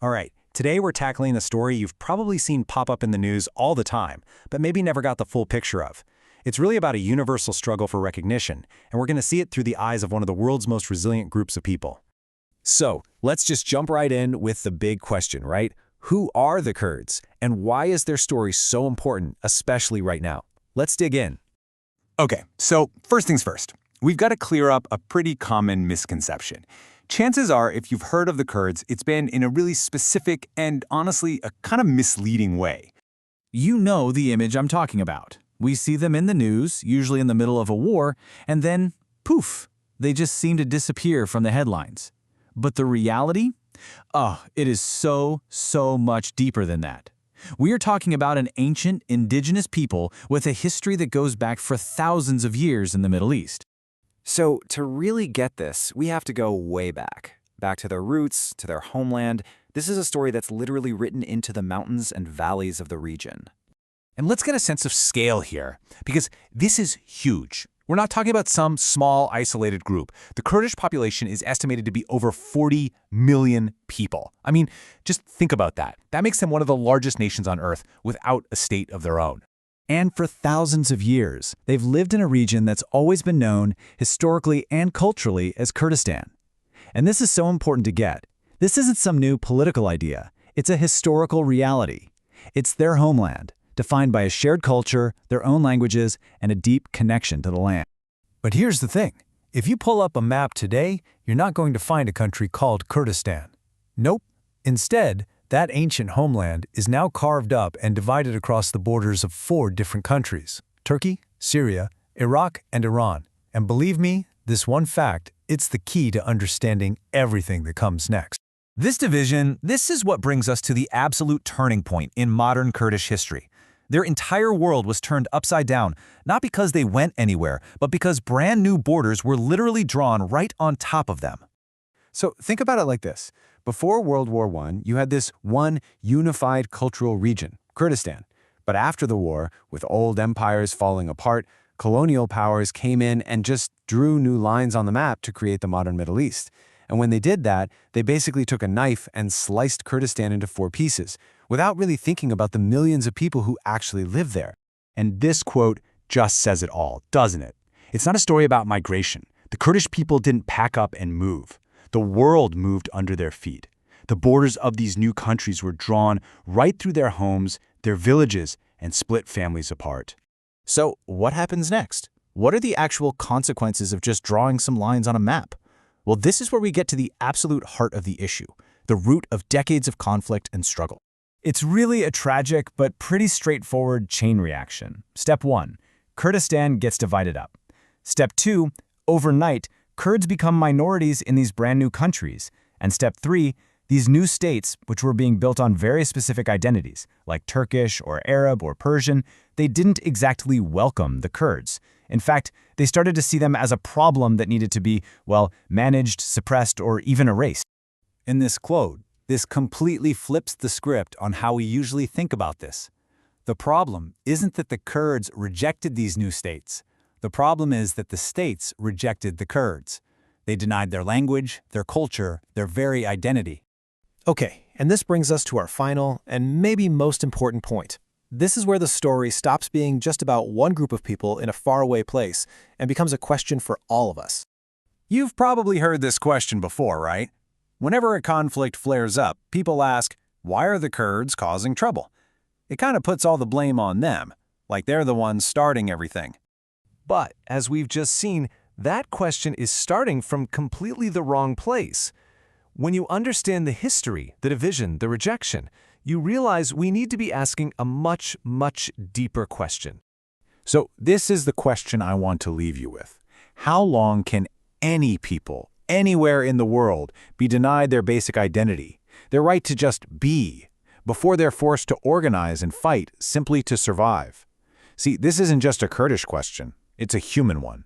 All right, today we're tackling a story you've probably seen pop up in the news all the time, but maybe never got the full picture of. It's really about a universal struggle for recognition, and we're going to see it through the eyes of one of the world's most resilient groups of people. So, let's just jump right in with the big question, right? Who are the Kurds, and why is their story so important, especially right now? Let's dig in. Okay, so first things first. We've got to clear up a pretty common misconception. Chances are, if you've heard of the Kurds, it's been in a really specific and honestly a kind of misleading way. You know the image I'm talking about. We see them in the news, usually in the middle of a war, and then, poof, they just seem to disappear from the headlines. But the reality? Oh, it is so much deeper than that. We are talking about an ancient, indigenous people with a history that goes back for thousands of years in the Middle East. So to really get this, we have to go way back to their roots, to their homeland. This is a story that's literally written into the mountains and valleys of the region. And let's get a sense of scale here, because this is huge. We're not talking about some small, isolated group. The Kurdish population is estimated to be over 40 million people. I mean, just think about that. That makes them one of the largest nations on Earth without a state of their own. And for thousands of years, they've lived in a region that's always been known, historically and culturally, as Kurdistan. And this is so important to get. This isn't some new political idea. It's a historical reality. It's their homeland, defined by a shared culture, their own languages, and a deep connection to the land. But here's the thing. If you pull up a map today, you're not going to find a country called Kurdistan. Nope. Instead, that ancient homeland is now carved up and divided across the borders of 4 different countries: Turkey, Syria, Iraq, and Iran. And believe me, this one fact, it's the key to understanding everything that comes next. This division, this is what brings us to the absolute turning point in modern Kurdish history. Their entire world was turned upside down, not because they went anywhere, but because brand new borders were literally drawn right on top of them. So think about it like this. Before World War I, you had this one unified cultural region, Kurdistan. But after the war, with old empires falling apart, colonial powers came in and just drew new lines on the map to create the modern Middle East. And when they did that, they basically took a knife and sliced Kurdistan into 4 pieces, without really thinking about the millions of people who actually live there. And this quote just says it all, doesn't it? It's not a story about migration. The Kurdish people didn't pack up and move. The world moved under their feet. The borders of these new countries were drawn right through their homes, their villages, and split families apart. So what happens next? What are the actual consequences of just drawing some lines on a map? Well, this is where we get to the absolute heart of the issue, the root of decades of conflict and struggle. It's really a tragic but pretty straightforward chain reaction. Step 1, Kurdistan gets divided up. Step 2, overnight, Kurds become minorities in these brand new countries. And step 3, these new states, which were being built on very specific identities, like Turkish or Arab or Persian, they didn't exactly welcome the Kurds. In fact, they started to see them as a problem that needed to be, well, managed, suppressed, or even erased. In this quote, this completely flips the script on how we usually think about this. The problem isn't that the Kurds rejected these new states. The problem is that the states rejected the Kurds. They denied their language, their culture, their very identity. Okay, and this brings us to our final and maybe most important point. This is where the story stops being just about one group of people in a faraway place and becomes a question for all of us. You've probably heard this question before, right? Whenever a conflict flares up, people ask, why are the Kurds causing trouble? It kind of puts all the blame on them, like they're the ones starting everything. But, as we've just seen, that question is starting from completely the wrong place. When you understand the history, the division, the rejection, you realize we need to be asking a much deeper question. So this is the question I want to leave you with. How long can any people, anywhere in the world, be denied their basic identity, their right to just be, before they're forced to organize and fight simply to survive? See, this isn't just a Kurdish question. It's a human one.